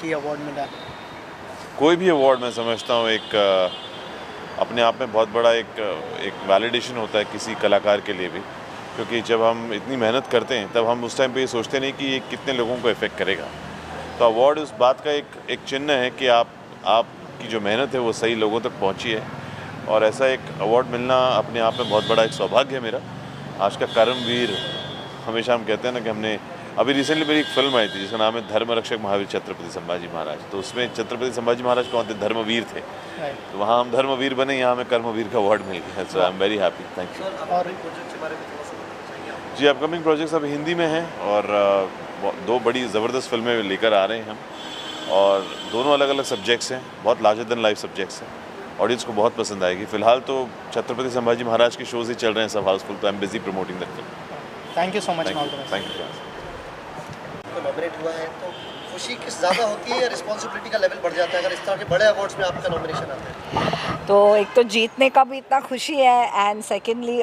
ये अवार्ड मिला? कोई भी अवार्ड मैं समझता हूँ एक अपने आप में बहुत बड़ा एक वैलिडेशन होता है किसी कलाकार के लिए भी, क्योंकि जब हम इतनी मेहनत करते हैं तब हम उस टाइम पे ये सोचते नहीं कि ये कितने लोगों को इफ़ेक्ट करेगा। तो अवार्ड उस बात का एक चिन्ह है कि आपकी जो मेहनत है वो सही लोगों तक पहुंची है, और ऐसा एक अवार्ड मिलना अपने आप में बहुत बड़ा एक सौभाग्य है मेरा। आज का कर्मवीर, हमेशा हम कहते हैं ना कि हमने अभी रिसेंटली मेरी एक फिल्म आई थी जिसका नाम है धर्मरक्षक महावीर छत्रपति संभाजी महाराज। तो उसमें छत्रपति संभाजी महाराज कौन थे? धर्मवीर थे। तो वहाँ हम धर्मवीर बने, यहाँ हमें कर्मवीर का अवार्ड मिल गया। So I am very happy. Thank you. और जी, अपकमिंग प्रोजेक्ट्स अब हिंदी में हैं और 2 बड़ी ज़बरदस्त फिल्में लेकर आ रहे हैं हम, और दोनों अलग अलग सब्जेक्ट्स हैं, बहुत लार्जर देन लाइफ सब्जेक्ट्स हैं। ऑडियंस को बहुत पसंद आएगी। फिलहाल तो छत्रपति संभाजी महाराज के शोज़ ही चल रहे हैं सब हाउसफुल, तो I am busy promoting that film. Thank you so much. Thank you. तो नॉमिनेट हुआ है तो खुशी किस ज़्यादा होती है या रिस्पॉन्सिबिलिटी का लेवल बढ़ जाता है अगर इस तरह के बड़े अवार्ड्स में आपका नॉमिनेशन आता है? तो एक तो जीतने का भी इतना खुशी है, एंड सेकेंडली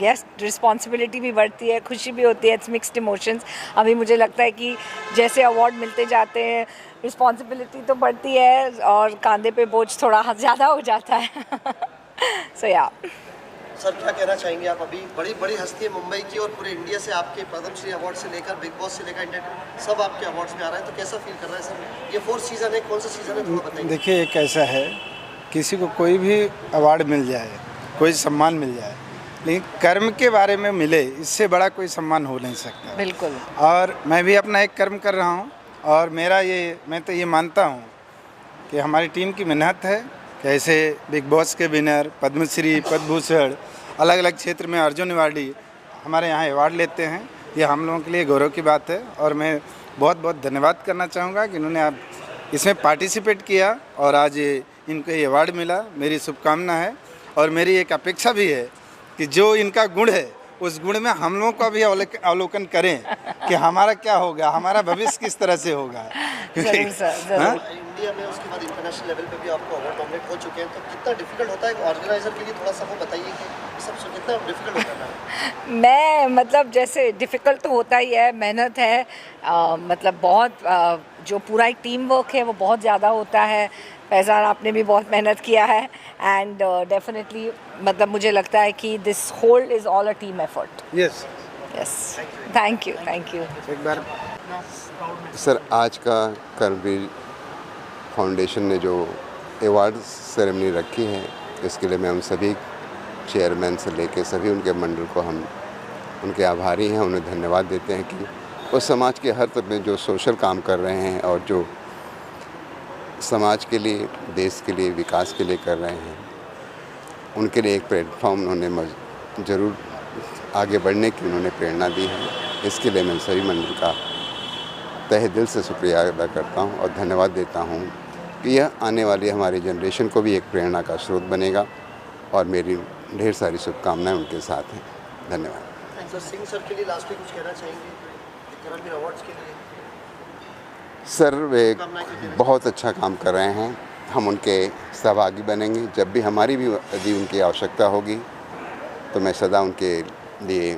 यस रिस्पॉन्सिबिलिटी भी बढ़ती है, खुशी भी होती है। It's mixed emotions. अभी मुझे लगता है कि जैसे अवार्ड मिलते जाते हैं रिस्पॉन्सिबिलिटी तो बढ़ती है और कंधे पे बोझ थोड़ा ज़्यादा हो जाता है। सो या सर क्या कहना चाहेंगे आप? अभी बड़ी बड़ी हस्ती है मुंबई की और पूरे इंडिया से आपके पद्मश्री अवार्ड से लेकर बिग बॉस से लेकर इंडिया सब आपके अवार्ड्स में आ रहा है, तो कैसा फील कर रहा है सर? ये 4th सीज़न है, कौन सा सीज़न है थोड़ा बताइए। देखिए, एक ऐसा है, किसी को कोई भी अवार्ड मिल जाए, कोई सम्मान मिल जाए, लेकिन कर्म के बारे में मिले इससे बड़ा कोई सम्मान हो नहीं सकता। बिल्कुल। और मैं भी अपना एक कर्म कर रहा हूँ, और मैं तो ये मानता हूँ कि हमारी टीम की मेहनत है। कैसे बिग बॉस के विनर, पद्मश्री, पद्मभूषण, अलग अलग क्षेत्र में अर्जुन अवार्डी हमारे यहाँ अवार्ड लेते हैं, ये हम लोगों के लिए गौरव की बात है। और मैं बहुत बहुत धन्यवाद करना चाहूँगा कि इन्होंने आप इसमें पार्टिसिपेट किया और आज इनको ये अवार्ड मिला। मेरी शुभकामना है और मेरी एक अपेक्षा भी है कि जो इनका गुण है उस गुण में हम लोगों का भी अवलोकन करें कि हमारा क्या होगा, हमारा भविष्य किस तरह से होगा। जरूर सर, जरूर। इंडिया में उसके बाद इंटरनेशनल लेवल पे भी आपको अवार्ड नॉमिनेट हो चुके हैं, तो कितना डिफिकल्ट होता है ऑर्गेनाइजर के लिए? थोड़ा सा वो बताइए कि सब कितना डिफिकल्ट होता है? मैं मतलब जैसे डिफ़िकल्ट तो होता ही है, मेहनत है, मतलब बहुत जो पूरा एक टीम वर्क है वो बहुत ज़्यादा होता है। फैज़ान आपने भी बहुत मेहनत किया है, एंड डेफिनेटली मतलब मुझे लगता है कि this whole is all a team effort. Yes yes, thank you. एक बार सर, आज का कर्मवीर फाउंडेशन ने जो अवार्ड सेरेमनी रखी है, इसके लिए मैं उन सभी चेयरमैन से लेके सभी उनके मंडल को हम उनके आभारी हैं, उन्हें धन्यवाद देते हैं कि वो समाज के हर तरफ में जो सोशल काम कर रहे हैं और जो समाज के लिए, देश के लिए, विकास के लिए कर रहे हैं, उनके लिए एक प्लेटफॉर्म उन्होंने ज़रूर आगे बढ़ने की उन्होंने प्रेरणा दी है। इसके लिए मैं सभी मंडल का तहे दिल से शुक्रिया अदा करता हूं और धन्यवाद देता हूं कि यह आने वाली हमारी जनरेशन को भी एक प्रेरणा का स्रोत बनेगा, और मेरी ढेर सारी शुभकामनाएं उनके साथ हैं। धन्यवाद। सर, सिंह सर के लिए लास्ट में कुछ कहना चाहेंगे कर्मवीर अवार्ड्स के लिए? सर, वे बहुत अच्छा काम कर रहे हैं, हम उनके सहभागी बनेंगे। जब भी हमारी भी यदि उनकी आवश्यकता होगी तो मैं सदा उनके लिए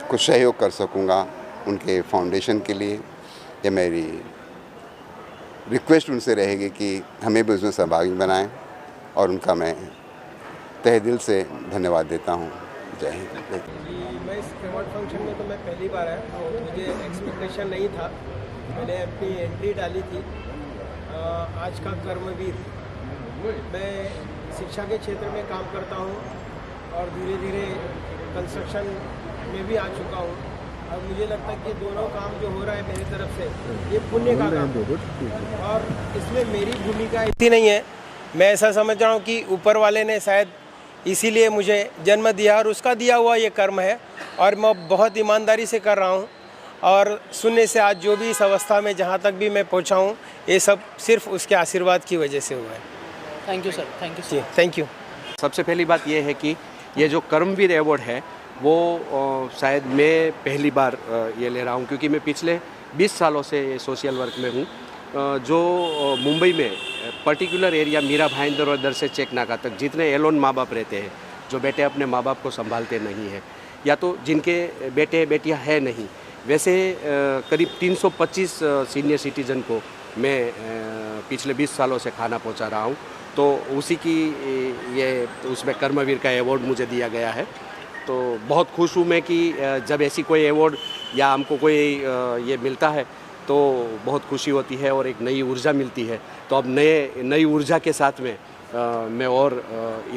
कुछ सहयोग कर सकूंगा। उनके फाउंडेशन के लिए ये मेरी रिक्वेस्ट उनसे रहेगी कि हमें भी उसमें सहभागी बनाएं, और उनका मैं तहे दिल से धन्यवाद देता हूं। जय हिंद। मैं इस अवार्ड फंक्शन में तो मैं पहली बार आया और मुझे एक्सपेक्टेशन नहीं था। मैंने अपनी एंट्री डाली थी आज का कर्मवीर। मैं शिक्षा के क्षेत्र में काम करता हूं और धीरे धीरे कंस्ट्रक्शन में भी आ चुका हूं, और मुझे लगता है कि दोनों काम जो हो रहा है मेरी तरफ से ये पुण्य का काम है, और इसमें मेरी भूमिका इतनी नहीं है। मैं ऐसा समझ रहा हूँ कि ऊपर वाले ने शायद इसीलिए मुझे जन्म दिया और उसका दिया हुआ ये कर्म है, और मैं बहुत ईमानदारी से कर रहा हूँ। और शून्य से आज जो भी इस अवस्था में जहाँ तक भी मैं पहुँचा हूँ, ये सब सिर्फ उसके आशीर्वाद की वजह से हुआ है। Thank you sir. Thank you. जी, थैंक यू। सबसे पहली बात ये है कि ये जो कर्मवीर अवार्ड है वो शायद मैं पहली बार ये ले रहा हूँ, क्योंकि मैं पिछले 20 सालों से सोशल वर्क में हूँ। जो मुंबई में पर्टिकुलर एरिया मीरा भाईंदर और दर से चेक नाका तक जितने एलोन माँ बाप रहते हैं, जो बेटे अपने माँ बाप को संभालते नहीं हैं, या तो जिनके बेटे बेटियाँ हैं नहीं, वैसे करीब 325 सीनियर सिटीज़न को मैं पिछले 20 सालों से खाना पहुंचा रहा हूं, तो उसी की ये उसमें कर्मवीर का अवार्ड मुझे दिया गया है। तो बहुत खुश हूँ मैं कि जब ऐसी कोई अवार्ड या हमको कोई ये मिलता है तो बहुत खुशी होती है और एक नई ऊर्जा मिलती है। तो अब नई ऊर्जा के साथ में मैं और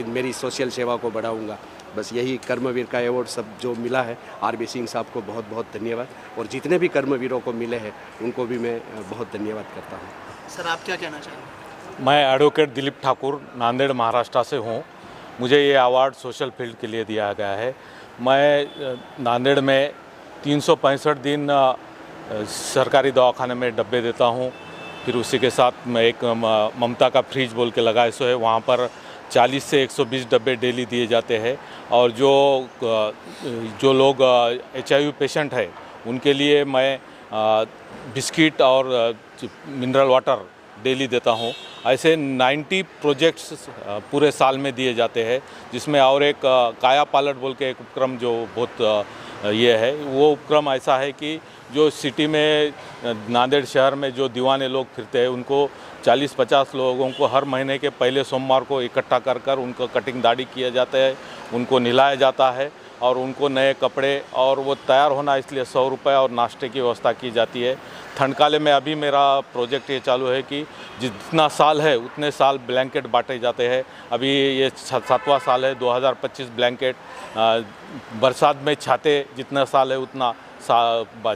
मेरी सोशल सेवा को बढ़ाऊंगा। बस यही कर्मवीर का अवार्ड सब जो मिला है, आरबी सिंह साहब को बहुत बहुत धन्यवाद, और जितने भी कर्मवीरों को मिले हैं उनको भी मैं बहुत धन्यवाद करता हूँ। सर आप क्या कहना चाहेंगे? मैं एडवोकेट दिलीप ठाकुर नांदेड़ महाराष्ट्र से हूँ। मुझे ये अवार्ड सोशल फील्ड के लिए दिया गया है। मैं नांदेड़ में 365 दिन सरकारी दवाखाने में डब्बे देता हूँ। फिर उसी के साथ मैं एक ममता का फ्रिज बोल के लगाए सो है, वहाँ पर 40 से 120 डब्बे डेली दिए जाते हैं। और जो लोग HIV पेशेंट है उनके लिए मैं बिस्किट और मिनरल वाटर डेली देता हूँ। ऐसे 90 प्रोजेक्ट्स पूरे साल में दिए जाते हैं, जिसमें और एक काया पालट बोल के एक उपक्रम जो बहुत ये है, वो उपक्रम ऐसा है कि जो सिटी में नांदेड़ शहर में जो दीवाने लोग फिरते हैं उनको 40-50 लोगों को हर महीने के पहले सोमवार को इकट्ठा कर कर उनको कटिंग दाढ़ी किया जाता है, उनको नहलाया जाता है और उनको नए कपड़े और वो तैयार होना इसलिए 100 रुपये और नाश्ते की व्यवस्था की जाती है। ठंडकाले में अभी मेरा प्रोजेक्ट ये चालू है कि जितना साल है उतने साल ब्लैंकेट बांटे जाते हैं। अभी ये 7वां साल है, 2025 ब्लैंकेट। बरसात में छाते जितना साल है उतना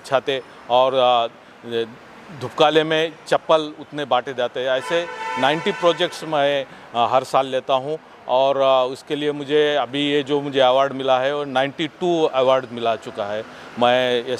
छाते, और धूपकाले में चप्पल उतने बांटे जाते हैं। ऐसे 90 प्रोजेक्ट्स मैं हर साल लेता हूँ, और उसके लिए मुझे अभी ये जो मुझे अवार्ड मिला है और 92 अवार्ड मिला चुका है। मैं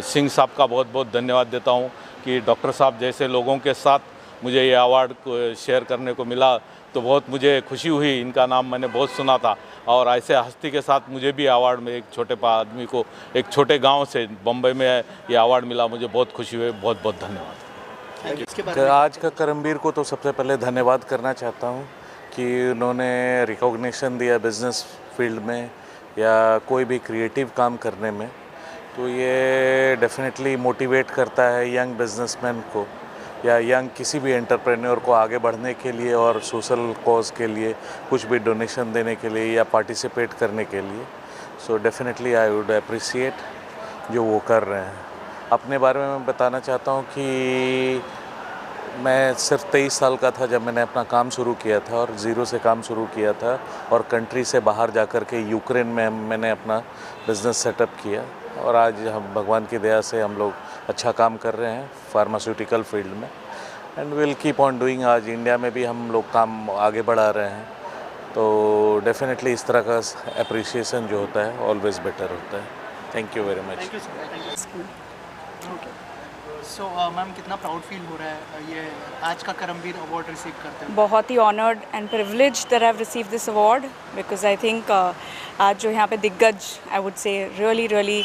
सिंह साहब का बहुत बहुत धन्यवाद देता हूँ कि डॉक्टर साहब जैसे लोगों के साथ मुझे ये अवार्ड को शेयर करने को मिला, तो बहुत मुझे खुशी हुई। इनका नाम मैंने बहुत सुना था, और ऐसे हस्ती के साथ मुझे भी अवार्ड में, एक छोटे आदमी को एक छोटे गांव से बम्बई में ये अवार्ड मिला, मुझे बहुत खुशी हुई। बहुत बहुत धन्यवाद। आज का करमवीर को तो सबसे पहले धन्यवाद करना चाहता हूँ कि उन्होंने रिकॉग्निशन दिया बिज़नेस फील्ड में या कोई भी क्रिएटिव काम करने में, तो ये डेफिनेटली मोटिवेट करता है यंग बिजनेसमैन को या यंग किसी भी एंटरप्रेन्योर को आगे बढ़ने के लिए और सोशल कॉज के लिए कुछ भी डोनेशन देने के लिए या पार्टिसिपेट करने के लिए। So definitely I would appreciate जो वो कर रहे हैं। अपने बारे में मैं बताना चाहता हूँ कि मैं सिर्फ 23 साल का था जब मैंने अपना काम शुरू किया था, और ज़ीरो से काम शुरू किया था, और कंट्री से बाहर जाकर के यूक्रेन में मैंने अपना बिज़नेस सेटअप किया, और आज हम भगवान की दया से हम लोग अच्छा काम कर रहे हैं फार्मास्यूटिकल फील्ड में, and will keep on doing. आज इंडिया में भी हम लोग काम आगे बढ़ा रहे हैं, तो डेफिनेटली इस तरह का अप्रिसिएशन जो होता है ऑलवेज़ बेटर होता है। Thank you very much. So ma'am कितना प्राउड फील हो रहा है ये आज का करमवीर अवार्ड रिसीव करते हैं? बहुत ही honoured and privileged that I have received this award, because I think आज जो यहाँ पे दिग्गज, I would say really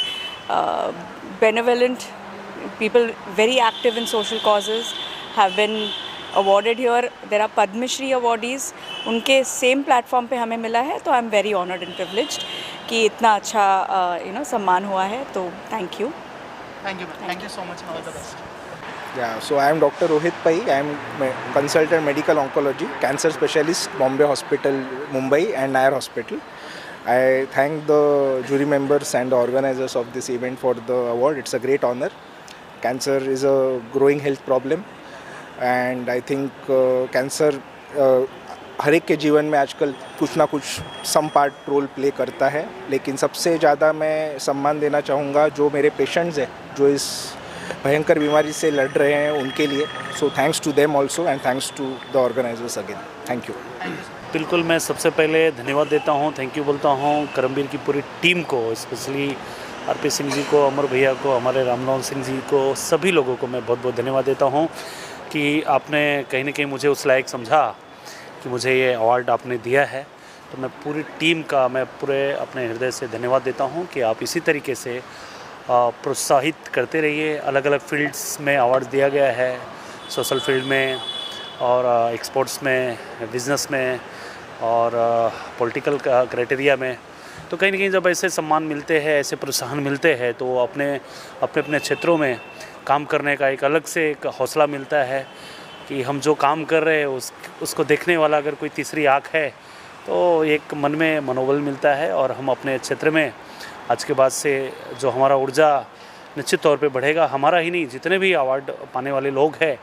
benevolent people, very active in social causes, have been awarded here. There are Padma Shri awardees, उनके same platform पे हमें मिला है, तो I'm very honored and privileged कि इतना अच्छा सम्मान हुआ है, तो thank you. Thank you so much and all the best. Yeah, so I am Dr. Rohit Pai. I am consultant medical oncology, cancer specialist, Bombay Hospital, Mumbai, and Nair Hospital. I thank the jury members and the organizers of this event for the award. It's a great honor. Cancer is a growing health problem, and I think cancer हर एक के जीवन में आजकल कुछ ना कुछ some part role play करता है, लेकिन सबसे ज़्यादा मैं सम्मान देना चाहूँगा जो मेरे पेशेंट्स हैं जो इस भयंकर बीमारी से लड़ रहे हैं उनके लिए। So thanks to them also and thanks to the organizers again. Thank you. बिल्कुल, मैं सबसे पहले धन्यवाद देता हूँ, थैंक यू बोलता हूँ करमवीर की पूरी टीम को, स्पेशली आरपी सिंह जी को, अमर भैया को, हमारे रामनोहन सिंह जी को, सभी लोगों को मैं बहुत बहुत धन्यवाद देता हूँ कि आपने कहीं ना कहीं मुझे उस लायक समझा कि मुझे ये अवार्ड आपने दिया है। तो मैं पूरी टीम का मैं पूरे अपने हृदय से धन्यवाद देता हूँ कि आप इसी तरीके से प्रोत्साहित करते रहिए। अलग अलग फील्ड्स में अवार्ड दिया गया है, सोशल फील्ड में और एक्सपोर्ट्स में, बिज़नेस में और पॉलिटिकल क्राइटेरिया में। तो कहीं ना कहीं जब ऐसे सम्मान मिलते हैं, ऐसे प्रोत्साहन मिलते हैं, तो अपने अपने क्षेत्रों में काम करने का एक अलग से एक हौसला मिलता है कि हम जो काम कर रहे हैं उसको देखने वाला अगर कोई तीसरी आँख है तो एक मन में मनोबल मिलता है और हम अपने क्षेत्र में आज के बाद से जो हमारा ऊर्जा निश्चित तौर पे बढ़ेगा, हमारा ही नहीं जितने भी अवार्ड पाने वाले लोग हैं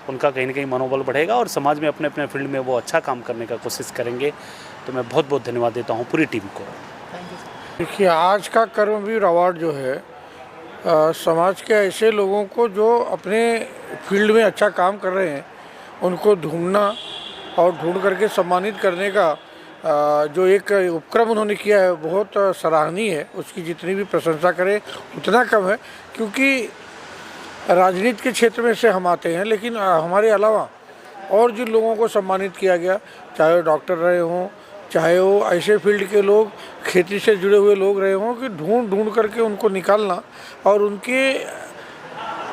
उनका कहीं ना कहीं मनोबल बढ़ेगा और समाज में अपने अपने फील्ड में वो अच्छा काम करने का कोशिश करेंगे। तो मैं बहुत बहुत धन्यवाद देता हूँ पूरी टीम को। देखिए, आज का कर्मवीर अवार्ड जो है समाज के ऐसे लोगों को जो अपने फील्ड में अच्छा काम कर रहे हैं उनको ढूंढना और ढूंढ करके सम्मानित करने का जो एक उपक्रम उन्होंने किया है बहुत सराहनीय है। उसकी जितनी भी प्रशंसा करें उतना कम है, क्योंकि राजनीति के क्षेत्र में से हम आते हैं, लेकिन हमारे अलावा और जिन लोगों को सम्मानित किया गया, चाहे वो डॉक्टर रहे हों, चाहे वो ऐसे फील्ड के लोग खेती से जुड़े हुए लोग रहे हों, कि ढूंढ करके उनको निकालना और उनके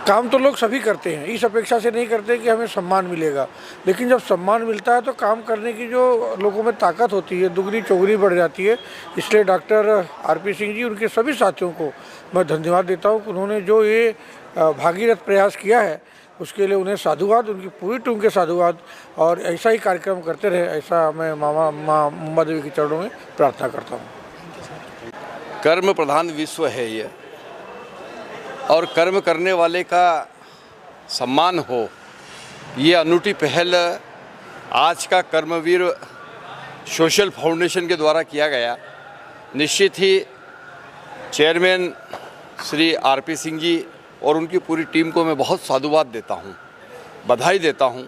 काम तो लोग सभी करते हैं, इस अपेक्षा से नहीं करते कि हमें सम्मान मिलेगा, लेकिन जब सम्मान मिलता है तो काम करने की जो लोगों में ताकत होती है दुगनी चौगुनी बढ़ जाती है। इसलिए डॉक्टर आरपी सिंह जी, उनके सभी साथियों को मैं धन्यवाद देता हूँ। उन्होंने जो ये भागीरथ प्रयास किया है उसके लिए उन्हें साधुवाद, उनकी पूरी टीम के साधुवाद, और ऐसा ही कार्यक्रम करते रहे, ऐसा मैं माँ मुंबा देवी के चरणों में प्रार्थना करता हूँ। कर्म प्रधान विश्व है ये, और कर्म करने वाले का सम्मान हो, ये अनूठी पहल आज का कर्मवीर सोशल फाउंडेशन के द्वारा किया गया। निश्चित ही चेयरमैन श्री आरपी सिंह जी और उनकी पूरी टीम को मैं बहुत साधुवाद देता हूँ, बधाई देता हूँ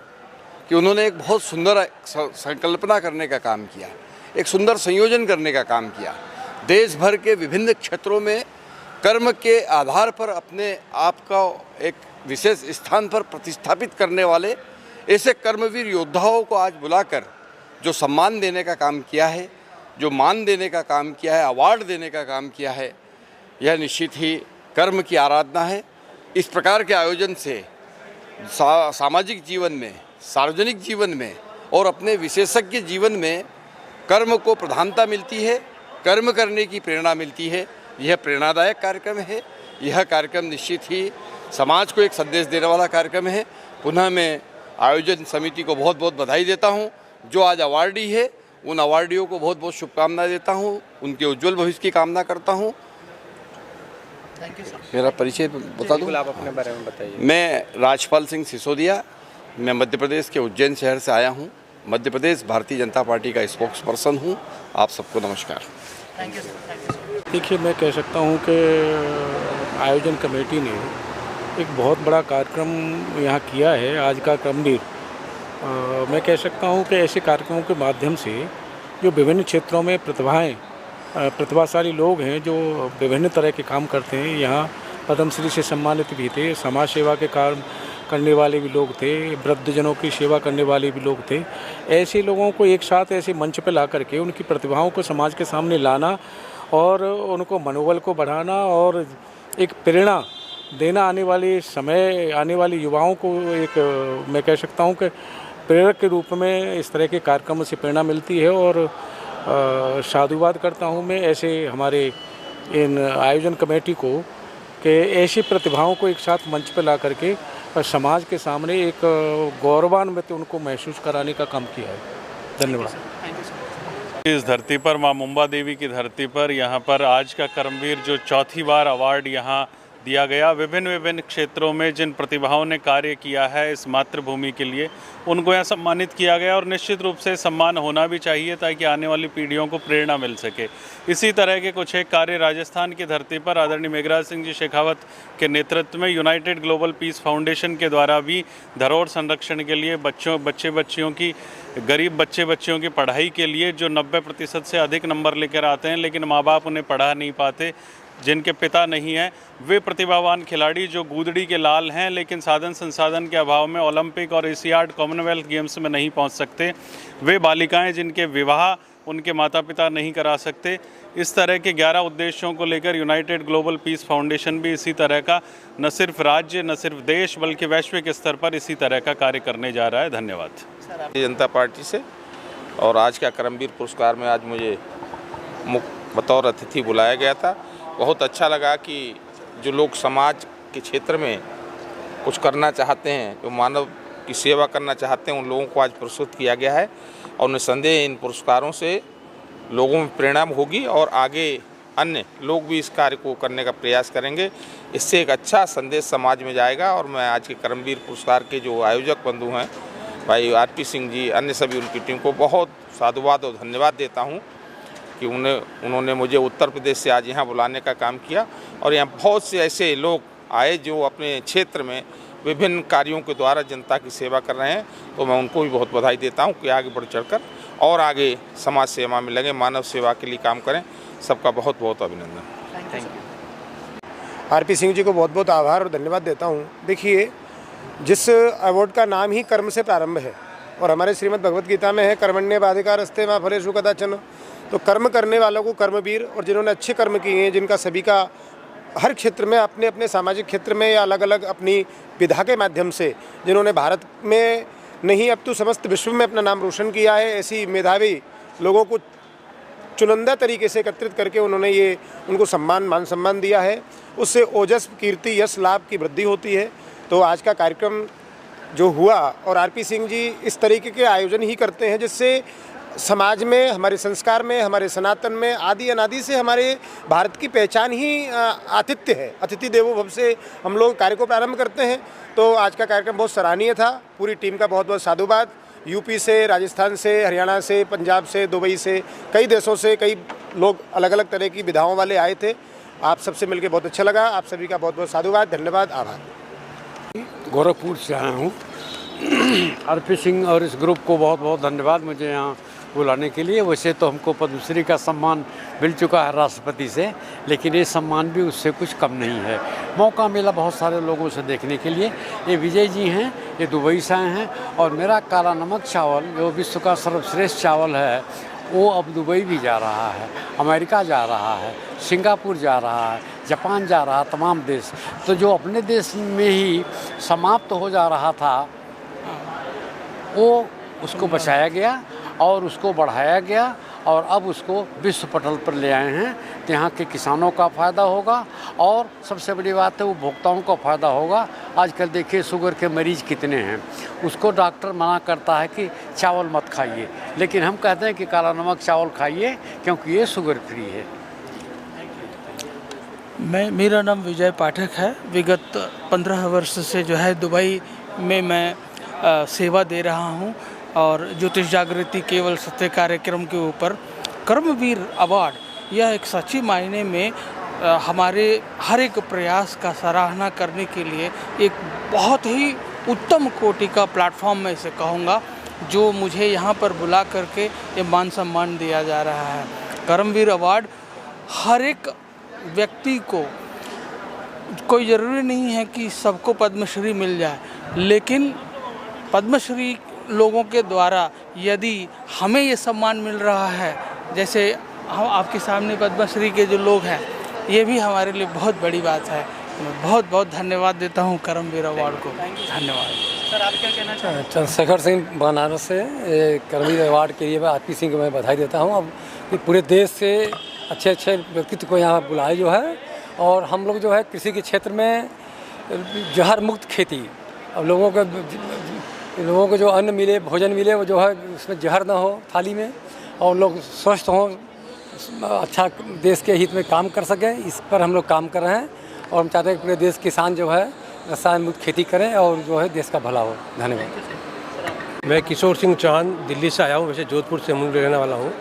कि उन्होंने एक बहुत सुंदर संकल्पना करने का काम किया, एक सुंदर संयोजन करने का काम किया। देश भर के विभिन्न क्षेत्रों में कर्म के आधार पर अपने आप का एक विशेष स्थान पर प्रतिस्थापित करने वाले ऐसे कर्मवीर योद्धाओं को आज बुलाकर जो सम्मान देने का काम किया है, जो मान देने का काम किया है, अवार्ड देने का काम किया है, यह निश्चित ही कर्म की आराधना है। इस प्रकार के आयोजन से सामाजिक जीवन में, सार्वजनिक जीवन में और अपने विशेषज्ञ जीवन में कर्म को प्रधानता मिलती है, कर्म करने की प्रेरणा मिलती है। यह प्रेरणादायक कार्यक्रम है। यह कार्यक्रम निश्चित ही समाज को एक संदेश देने वाला कार्यक्रम है। पुनः मैं आयोजन समिति को बहुत बहुत बधाई देता हूं। जो आज अवार्डी है उन अवार्डियों को बहुत बहुत शुभकामनाएं देता हूं, उनके उज्जवल भविष्य की कामना करता हूं। मेरा परिचय बता दूं? आप अपने बारे में बताइए। मैं राजपाल सिंह सिसोदिया, मैं मध्य प्रदेश के उज्जैन शहर से आया हूं। मध्य प्रदेश भारतीय जनता पार्टी का स्पोक्स पर्सन हूं। आप सबको नमस्कार। देखिए, मैं कह सकता हूं कि आयोजन कमेटी ने एक बहुत बड़ा कार्यक्रम यहाँ किया है। आज का कर्मवीर, मैं कह सकता हूं कि ऐसे कार्यक्रमों के माध्यम से जो विभिन्न क्षेत्रों में प्रतिभाशाली लोग हैं, जो विभिन्न तरह के काम करते हैं, यहाँ पद्मश्री से सम्मानित भी थे, समाज सेवा के काम करने वाले भी लोग थे, वृद्धजनों की सेवा करने वाले भी लोग थे। ऐसे लोगों को एक साथ ऐसे मंच पर ला करके उनकी प्रतिभाओं को समाज के सामने लाना और उनको मनोबल को बढ़ाना और एक प्रेरणा देना, आने वाले युवाओं को एक, मैं कह सकता हूँ कि प्रेरक के रूप में इस तरह के कार्यक्रमों से प्रेरणा मिलती है। और साधुवाद करता हूँ मैं ऐसे हमारे इन आयोजन कमेटी को कि ऐसी प्रतिभाओं को एक साथ मंच पर ला करके समाज के सामने एक गौरवान्वित उनको महसूस कराने का काम किया है। धन्यवाद। इस धरती पर, माँ मुंबा देवी की धरती पर, यहाँ पर आज का कर्मवीर जो चौथी बार अवार्ड यहाँ दिया गया, विभिन्न क्षेत्रों में जिन प्रतिभाओं ने कार्य किया है इस मातृभूमि के लिए, उनको यहाँ सम्मानित किया गया। और निश्चित रूप से सम्मान होना भी चाहिए ताकि आने वाली पीढ़ियों को प्रेरणा मिल सके। इसी तरह के कुछ एक कार्य राजस्थान की धरती पर आदरणीय मेघराज सिंह जी शेखावत के नेतृत्व में यूनाइटेड ग्लोबल पीस फाउंडेशन के द्वारा भी धरोहर संरक्षण के लिए बच्चियों की, गरीब बच्चियों की पढ़ाई के लिए जो 90% से अधिक नंबर लेकर आते हैं लेकिन माँ बाप उन्हें पढ़ा नहीं पाते, जिनके पिता नहीं हैं, वे प्रतिभावान खिलाड़ी जो गूदड़ी के लाल हैं लेकिन साधन संसाधन के अभाव में ओलंपिक और एशियाड कॉमनवेल्थ गेम्स में नहीं पहुंच सकते, वे बालिकाएं जिनके विवाह उनके माता पिता नहीं करा सकते। इस तरह के 11 उद्देश्यों को लेकर यूनाइटेड ग्लोबल पीस फाउंडेशन भी इसी तरह का न सिर्फ राज्य न सिर्फ देश बल्कि वैश्विक स्तर पर इसी तरह का कार्य करने जा रहा है। धन्यवाद। भारतीय जनता पार्टी से, और आज का कर्मवीर पुरस्कार में आज मुझे बतौर अतिथि बुलाया गया था। बहुत अच्छा लगा कि जो लोग समाज के क्षेत्र में कुछ करना चाहते हैं, जो मानव की सेवा करना चाहते हैं, उन लोगों को आज पुरस्कृत किया गया है। और निस्संदेह इन पुरस्कारों से लोगों में प्रेरणा होगी और आगे अन्य लोग भी इस कार्य को करने का प्रयास करेंगे। इससे एक अच्छा संदेश समाज में जाएगा। और मैं आज के कर्मवीर पुरस्कार के जो आयोजक बंधु हैं, भाई आरपी सिंह जी, अन्य सभी उनकी टीम को बहुत साधुवाद और धन्यवाद देता हूं कि उन्होंने मुझे उत्तर प्रदेश से आज यहाँ बुलाने का काम किया। और यहाँ बहुत से ऐसे लोग आए जो अपने क्षेत्र में विभिन्न कार्यों के द्वारा जनता की सेवा कर रहे हैं। तो मैं उनको भी बहुत बधाई देता हूँ कि आगे बढ़ चढ़कर और आगे समाज सेवा में लगे, मानव सेवा के लिए काम करें। सबका बहुत बहुत अभिनंदन। Thank you. RP Singh ji को बहुत बहुत आभार और धन्यवाद देता हूँ। देखिए, जिस अवार्ड का नाम ही कर्म से प्रारंभ है और हमारे श्रीमद् भगवत गीता में है कर्मण्येवाधिकारस्ते मा फलेषु कदाचन, तो कर्म करने वालों को कर्मवीर, और जिन्होंने अच्छे कर्म किए हैं, जिनका सभी का हर क्षेत्र में अपने अपने सामाजिक क्षेत्र में या अलग अलग अपनी विधा के माध्यम से जिन्होंने भारत में नहीं अब तो समस्त विश्व में अपना नाम रोशन किया है, ऐसी मेधावी लोगों को चुनिंदा तरीके से एकत्रित करके उन्होंने ये उनको मान सम्मान दिया है। उससे ओजस, कीर्ति, यश, लाभ की वृद्धि होती है। तो आज का कार्यक्रम जो हुआ, और आरपी सिंह जी इस तरीके के आयोजन ही करते हैं जिससे समाज में, हमारे संस्कार में, हमारे सनातन में आदि अनादि से हमारे भारत की पहचान ही आतिथ्य है। अतिथि देवो भव से हम लोग कार्य को प्रारंभ करते हैं। तो आज का कार्यक्रम बहुत सराहनीय था। पूरी टीम का बहुत बहुत साधुवाद। यूपी से, राजस्थान से, हरियाणा से, पंजाब से, दुबई से, कई देशों से कई लोग अलग अलग तरह की विधाओं वाले आए थे। आप सबसे मिलकर बहुत अच्छा लगा। आप सभी का बहुत बहुत साधुवाद, धन्यवाद, आभार। गोरखपुर से आया हूँ। आरपी सिंह और इस ग्रुप को बहुत बहुत धन्यवाद मुझे यहाँ बुलाने के लिए। वैसे तो हमको पद्मश्री का सम्मान मिल चुका है राष्ट्रपति से, लेकिन ये सम्मान भी उससे कुछ कम नहीं है। मौका मिला बहुत सारे लोगों से देखने के लिए। ये विजय जी हैं, ये दुबई से आए हैं, और मेरा काला नमक चावल जो विश्व का सर्वश्रेष्ठ चावल है, वो अब दुबई भी जा रहा है, अमेरिका जा रहा है, सिंगापुर जा रहा है, जापान जा रहा है, तमाम देश। तो जो अपने देश में ही समाप्त हो जा रहा था, वो उसको बचाया गया और उसको बढ़ाया गया, और अब उसको विश्व पटल पर ले आए हैं। तो यहाँ के किसानों का फ़ायदा होगा, और सबसे बड़ी बात है उपभोक्ताओं का फ़ायदा होगा। आजकल देखिए शुगर के मरीज कितने हैं, उसको डॉक्टर मना करता है कि चावल मत खाइए, लेकिन हम कहते हैं कि काला नमक चावल खाइए क्योंकि ये शुगर फ्री है। मेरा नाम विजय पाठक है। विगत 15 वर्ष से जो है दुबई में मैं सेवा दे रहा हूँ, और ज्योतिष जागृति केवल सत्य कार्यक्रम के ऊपर कर्मवीर अवार्ड, यह एक सच्ची मायने में हमारे हर एक प्रयास का सराहना करने के लिए एक बहुत ही उत्तम कोटि का प्लेटफॉर्म मैं इसे कहूँगा, जो मुझे यहाँ पर बुला करके ये मान सम्मान दिया जा रहा है। कर्मवीर अवार्ड हर एक व्यक्ति को, कोई ज़रूरी नहीं है कि सबको पद्मश्री मिल जाए, लेकिन पद्मश्री लोगों के द्वारा यदि हमें ये सम्मान मिल रहा है, जैसे हम आपके सामने पद्मश्री के जो लोग हैं, ये भी हमारे लिए बहुत बड़ी बात है। मैं बहुत बहुत धन्यवाद देता हूँ कर्मवीर अवार्ड को। धन्यवाद। सर, आप क्या कहना चाहते हैं? चंद्रशेखर सिंह बनारस से कर्मवीर अवार्ड के लिए मैं आरपी सिंह को मैं बधाई देता हूँ। अब पूरे देश से अच्छे अच्छे व्यक्तित्व को यहाँ बुलाए जो है, और हम लोग जो है कृषि के क्षेत्र में जहर मुक्त खेती, अब लोगों को जो अन्न मिले, भोजन मिले, वो जो है उसमें जहर ना हो थाली में, और लोग स्वस्थ हों, अच्छा देश के हित में काम कर सकें, इस पर हम लोग काम कर रहे हैं। और हम चाहते हैं कि पूरे देश किसान जो है रसायन मुक्त खेती करें और जो है देश का भला हो। धन्यवाद। मैं किशोर सिंह चौहान दिल्ली से आया हूँ, वैसे जोधपुर से मूल रहने वाला हूँ।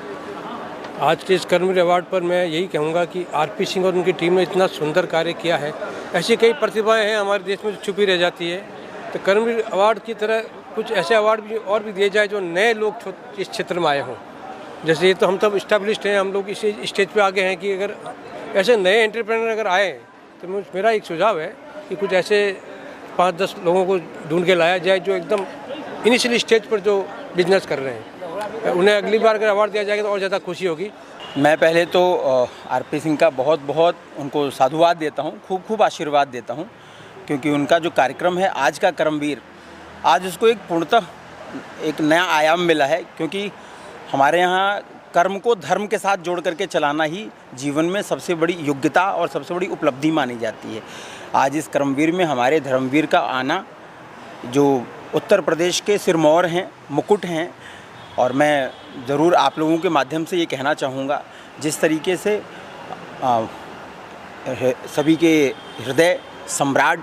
आज के इस कर्मवीर अवार्ड पर मैं यही कहूँगा कि आरपी सिंह और उनकी टीम ने इतना सुंदर कार्य किया है। ऐसी कई प्रतिभाएँ हैं हमारे देश में जो छुपी रह जाती है, तो कर्मवीर अवार्ड की तरह कुछ ऐसे अवार्ड भी और भी दिए जाए जो नए लोग इस क्षेत्र में आए हों। जैसे ये तो हम सब इस्टेब्लिश्ड हैं, हम लोग इसी स्टेज पे आगे हैं कि अगर ऐसे नए एंटरप्रेन्योर अगर आए तो मेरा एक सुझाव है कि कुछ ऐसे 5-10 लोगों को ढूंढ के लाया जाए जो एकदम इनिशियली स्टेज पर जो बिजनेस कर रहे हैं, उन्हें अगली बार अगर अवार्ड दिया जाएगा तो और ज़्यादा खुशी होगी। मैं पहले तो आरपी सिंह का बहुत बहुत उनको साधुवाद देता हूँ, खूब खूब आशीर्वाद देता हूँ, क्योंकि उनका जो कार्यक्रम है आज का कर्मवीर, आज उसको एक पूर्णतः एक नया आयाम मिला है। क्योंकि हमारे यहाँ कर्म को धर्म के साथ जोड़ करके चलाना ही जीवन में सबसे बड़ी योग्यता और सबसे बड़ी उपलब्धि मानी जाती है। आज इस कर्मवीर में हमारे धर्मवीर का आना, जो उत्तर प्रदेश के सिरमौर हैं, मुकुट हैं, और मैं ज़रूर आप लोगों के माध्यम से ये कहना चाहूँगा, जिस तरीके से सभी के हृदय सम्राट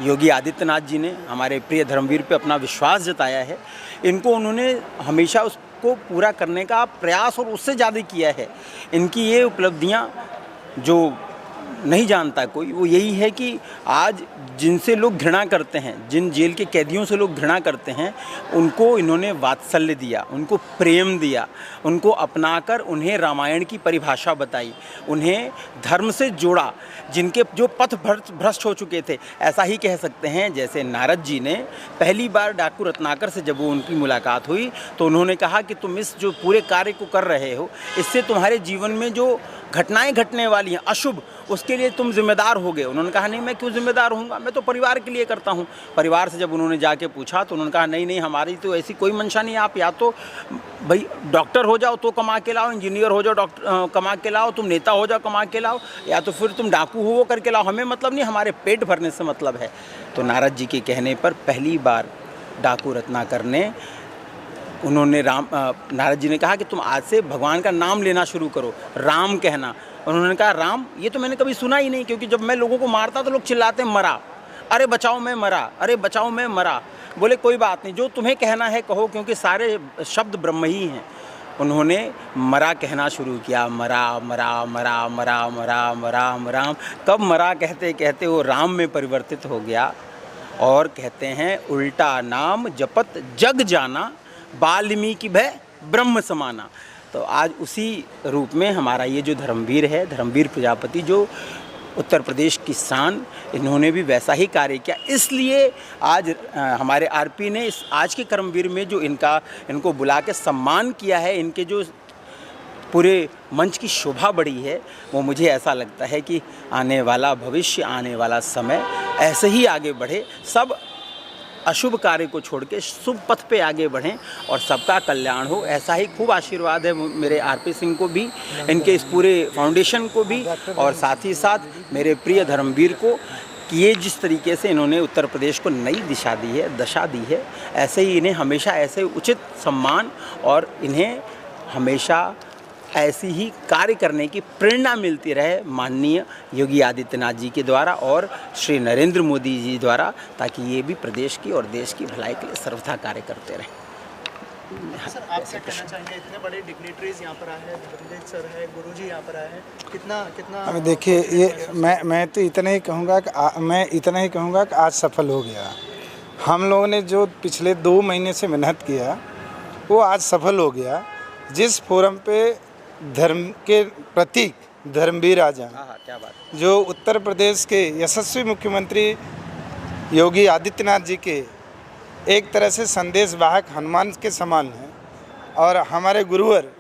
योगी आदित्यनाथ जी ने हमारे प्रिय धर्मवीर पे अपना विश्वास जताया है, इनको उन्होंने हमेशा उसको पूरा करने का प्रयास और उससे ज़्यादा किया है। इनकी ये उपलब्धियाँ जो नहीं जानता कोई, वो यही है कि आज जिनसे लोग घृणा करते हैं, जिन जेल के कैदियों से लोग घृणा करते हैं, उनको इन्होंने वात्सल्य दिया, उनको प्रेम दिया, उनको अपनाकर उन्हें रामायण की परिभाषा बताई, उन्हें धर्म से जोड़ा, जिनके जो पथ भ्रष्ट हो चुके थे। ऐसा ही कह सकते हैं जैसे नारद जी ने पहली बार डाकू रत्नाकर से जब वो उनकी मुलाकात हुई तो उन्होंने कहा कि तुम इस जो पूरे कार्य को कर रहे हो, इससे तुम्हारे जीवन में जो घटनाएं घटने वाली हैं अशुभ, उसके लिए तुम जिम्मेदार हो गए। उन्होंने कहा नहीं, मैं क्यों जिम्मेदार होऊंगा, मैं तो परिवार के लिए करता हूं। परिवार से जब उन्होंने जाके पूछा तो उन्होंने कहा नहीं, हमारी तो ऐसी कोई मंशा नहीं, आप या तो भाई डॉक्टर हो जाओ तो कमा के लाओ, इंजीनियर हो जाओ डॉक्टर कमा के लाओ, तुम नेता हो जाओ कमा के लाओ, या तो फिर तुम डाकू हो वो करके लाओ, हमें मतलब नहीं, हमारे पेट भरने से मतलब है। तो नारद जी के कहने पर पहली बार डाकू रत्नाकर ने नारद जी ने कहा कि तुम आज से भगवान का नाम लेना शुरू करो, राम कहना। उन्होंने कहा राम, ये तो मैंने कभी सुना ही नहीं, क्योंकि जब मैं लोगों को मारता तो लोग चिल्लाते मरा, अरे बचाओ मैं मरा, अरे बचाओ मैं मरा। बोले कोई बात नहीं, जो तुम्हें कहना है कहो, क्योंकि सारे शब्द ब्रह्म ही हैं। उन्होंने मरा कहना शुरू किया, मरा मरा मरा मरा मरा मरा मरा। कब मरा कहते कहते वो राम में परिवर्तित हो गया, और कहते हैं उल्टा नाम जपत जग जाना, वाल्मीकि भय ब्रह्म समाना। तो आज उसी रूप में हमारा ये जो धर्मवीर है, धर्मवीर प्रजापति, जो उत्तर प्रदेश की शान, इन्होंने भी वैसा ही कार्य किया। इसलिए आज हमारे आरपी ने इस आज के कर्मवीर में जो इनको बुला के सम्मान किया है, इनके जो पूरे मंच की शोभा बढ़ी है, वो मुझे ऐसा लगता है कि आने वाला भविष्य, आने वाला समय ऐसे ही आगे बढ़े, सब अशुभ कार्य को छोड़ के शुभ पथ पे आगे बढ़ें और सबका कल्याण हो। ऐसा ही खूब आशीर्वाद है मेरे आरपी सिंह को भी, इनके इस पूरे फाउंडेशन को भी, और साथ ही साथ मेरे प्रिय धर्मवीर को, कि ये जिस तरीके से इन्होंने उत्तर प्रदेश को नई दिशा दी है, दशा दी है, ऐसे ही इन्हें हमेशा ऐसे उचित सम्मान और इन्हें हमेशा ऐसी ही कार्य करने की प्रेरणा मिलती रहे माननीय योगी आदित्यनाथ जी के द्वारा और श्री नरेंद्र मोदी जी द्वारा, ताकि ये भी प्रदेश की और देश की भलाई के लिए सर्वथा कार्य करते रहें। सर, आप क्या कहना चाहेंगे, इतने बड़े डिग्निटरीज यहाँ पर आए हैं, धर्मवीर सर है, गुरुजी यहाँ पर आए हैं, कितना अब देखिए, ये मैं तो इतना ही कहूँगा कि आज सफल हो गया। हम लोगों ने जो पिछले 2 महीने से मेहनत किया, वो आज सफल हो गया। जिस फोरम पे धर्म के प्रतीक धर्मवीर आ जाएं, क्या बात, जो उत्तर प्रदेश के यशस्वी मुख्यमंत्री योगी आदित्यनाथ जी के एक तरह से संदेश वाहक हनुमान के समान हैं, और हमारे गुरुवर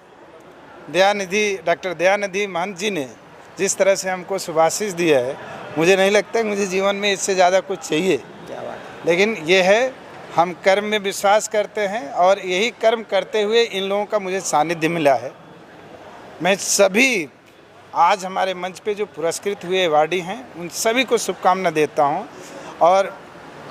डॉक्टर दयानिधि महंत जी ने जिस तरह से हमको सुभाषिष दिया है, मुझे नहीं लगता कि मुझे जीवन में इससे ज़्यादा कुछ चाहिए। क्या बात। लेकिन ये है, हम कर्म में विश्वास करते हैं और यही कर्म करते हुए इन लोगों का मुझे सानिध्य मिला है। मैं सभी आज हमारे मंच पे जो पुरस्कृत हुए अवार्डी हैं, उन सभी को शुभकामना देता हूं, और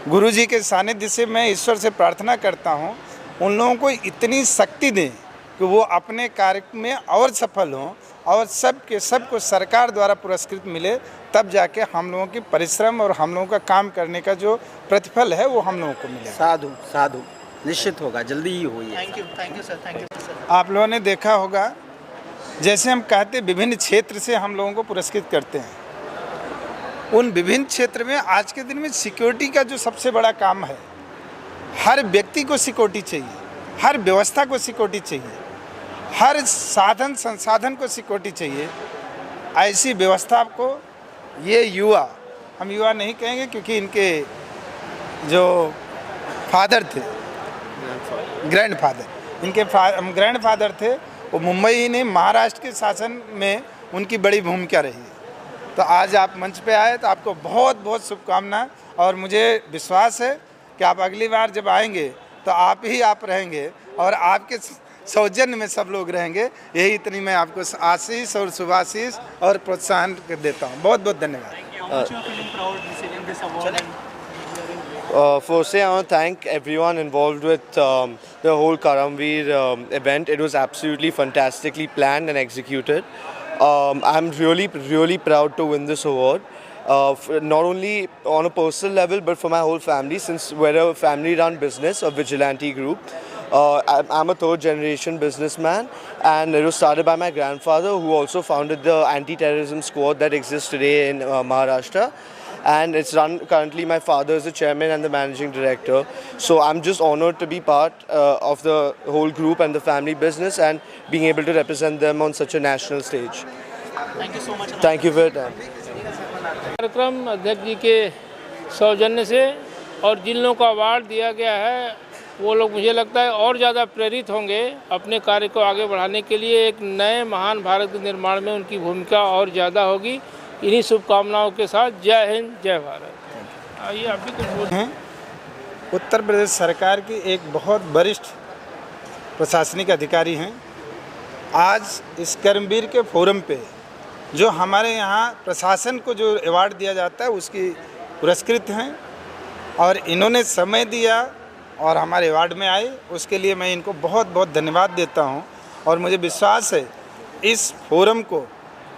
गुरुजी के सानिध्य से मैं ईश्वर से प्रार्थना करता हूं, उन लोगों को इतनी शक्ति दें कि वो अपने कार्य में और सफल हों, और सबको सरकार द्वारा पुरस्कृत मिले, तब जाके हम लोगों की परिश्रम और हम लोगों का काम करने का जो प्रतिफल है वो हम लोगों को मिले। साधु साधु, निश्चित होगा, जल्दी ही होगी। Thank you sir. आप लोगों ने देखा होगा, जैसे हम कहते विभिन्न क्षेत्र से हम लोगों को पुरस्कृत करते हैं, उन विभिन्न क्षेत्र में आज के दिन में सिक्योरिटी का जो सबसे बड़ा काम है, हर व्यक्ति को सिक्योरिटी चाहिए, हर व्यवस्था को सिक्योरिटी चाहिए, हर साधन संसाधन को सिक्योरिटी चाहिए। ऐसी व्यवस्था को ये युवा, हम युवा नहीं कहेंगे क्योंकि इनके जो फादर थे, ग्रैंडफादर थे, वो मुंबई ही नहीं महाराष्ट्र के शासन में उनकी बड़ी भूमिका रही है। तो आज आप मंच पे आए तो आपको बहुत बहुत शुभकामना, और मुझे विश्वास है कि आप अगली बार जब आएंगे तो आप ही आप रहेंगे, और आपके सौजन्य में सब लोग रहेंगे। यही इतनी मैं आपको आशीष और शुभाशीष और प्रोत्साहन देता हूँ। बहुत बहुत धन्यवाद। Firstly, I want to thank everyone involved with the whole Karamveer event. It was absolutely fantastically planned and executed. I'm really proud to win this award. Not only on a personal level, but for my whole family, since we're a family-run business, a vigilante group. I'm a third-generation businessman, and it was started by my grandfather, who also founded the anti-terrorism squad that exists today in Maharashtra. And it's run currently, my father is the chairman and the managing director. So I'm just honored to be part of the whole group and the family business and being able to represent them on such a national stage. Thank you so much. Thank you for your time. कार्यक्रम अध्यक्ष जी के सौजन्य से और जिन लोगों को award दिया गया है वो लोग मुझे लगता है और ज़्यादा प्रेरित होंगे अपने कार्य को आगे बढ़ाने के लिए। एक नए महान भारत के निर्माण में उनकी भूमिका और ज़्यादा होगी। इन्हीं शुभकामनाओं के साथ जय हिंद, जय भारत। आइए आप भी कुछ बोलिए। उत्तर प्रदेश सरकार की एक बहुत वरिष्ठ प्रशासनिक अधिकारी हैं। आज इस कर्मवीर के फोरम पे जो हमारे यहाँ प्रशासन को जो अवार्ड दिया जाता है उसकी पुरस्कृत हैं और इन्होंने समय दिया और हमारे अवार्ड में आए, उसके लिए मैं इनको बहुत बहुत धन्यवाद देता हूँ। और मुझे विश्वास है इस फोरम को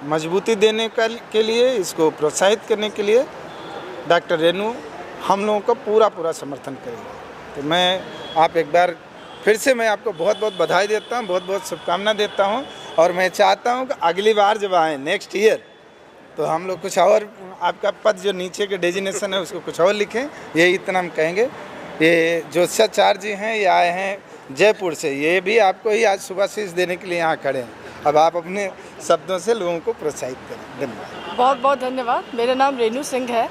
मजबूती देने के लिए, इसको प्रोत्साहित करने के लिए डॉक्टर रेणु हम लोगों को पूरा समर्थन करेंगे। तो मैं आप एक बार फिर से मैं आपको बहुत बहुत बधाई देता हूँ, बहुत बहुत शुभकामना देता हूँ। और मैं चाहता हूँ कि अगली बार जब आएँ नेक्स्ट ईयर तो हम लोग कुछ और आपका पद जो नीचे के डेजिग्नेशन है उसको कुछ और लिखें। यही इतना हम कहेंगे। ये ज्योतिषाचार्य जी हैं, ये आए हैं जयपुर से, ये भी आपको ही आज शुभाशीष देने के लिए यहाँ खड़े हैं। अब आप अपने शब्दों से लोगों को प्रोत्साहित करें। धन्यवाद। बहुत बहुत धन्यवाद। मेरा नाम रेणु सिंह है।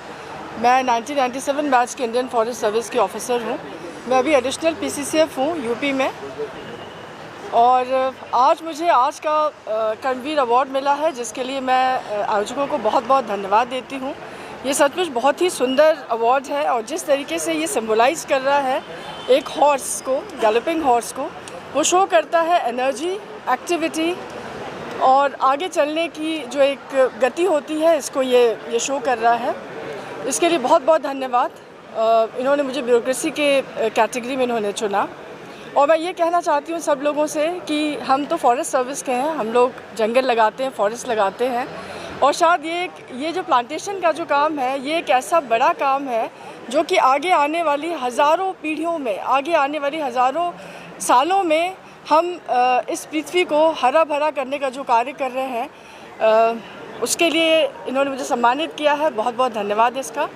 मैं 1997 बैच के इंडियन फॉरेस्ट सर्विस के ऑफिसर हूँ। मैं अभी एडिशनल PCCF हूँ यूपी में। और आज मुझे आज का कर्मवीर अवार्ड मिला है, जिसके लिए मैं आयोजकों को बहुत बहुत धन्यवाद देती हूँ। ये सचमुच बहुत ही सुंदर अवार्ड है और जिस तरीके से ये सिंबलाइज कर रहा है एक हॉर्स को, गैलोपिंग हॉर्स को, वो शो करता है एनर्जी, एक्टिविटी और आगे चलने की जो एक गति होती है, इसको ये शो कर रहा है। इसके लिए बहुत बहुत धन्यवाद। इन्होंने मुझे ब्यूरोक्रेसी के कैटेगरी में इन्होंने चुना। और मैं ये कहना चाहती हूँ सब लोगों से कि हम तो फॉरेस्ट सर्विस के हैं, हम लोग जंगल लगाते हैं, फॉरेस्ट लगाते हैं। और शायद ये जो प्लांटेशन का जो काम है, ये एक ऐसा बड़ा काम है जो कि आगे आने वाली हज़ारों पीढ़ियों में, आगे आने वाली हज़ारों सालों में हम इस पृथ्वी को हरा भरा करने का जो कार्य कर रहे हैं, उसके लिए इन्होंने मुझे सम्मानित किया है। बहुत बहुत धन्यवाद इसका।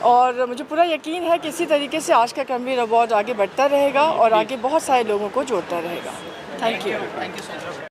और मुझे पूरा यकीन है कि इसी तरीके से आज का कर्मवीर अवार्ड आगे बढ़ता रहेगा और आगे बहुत सारे लोगों को जोड़ता रहेगा। Thank you.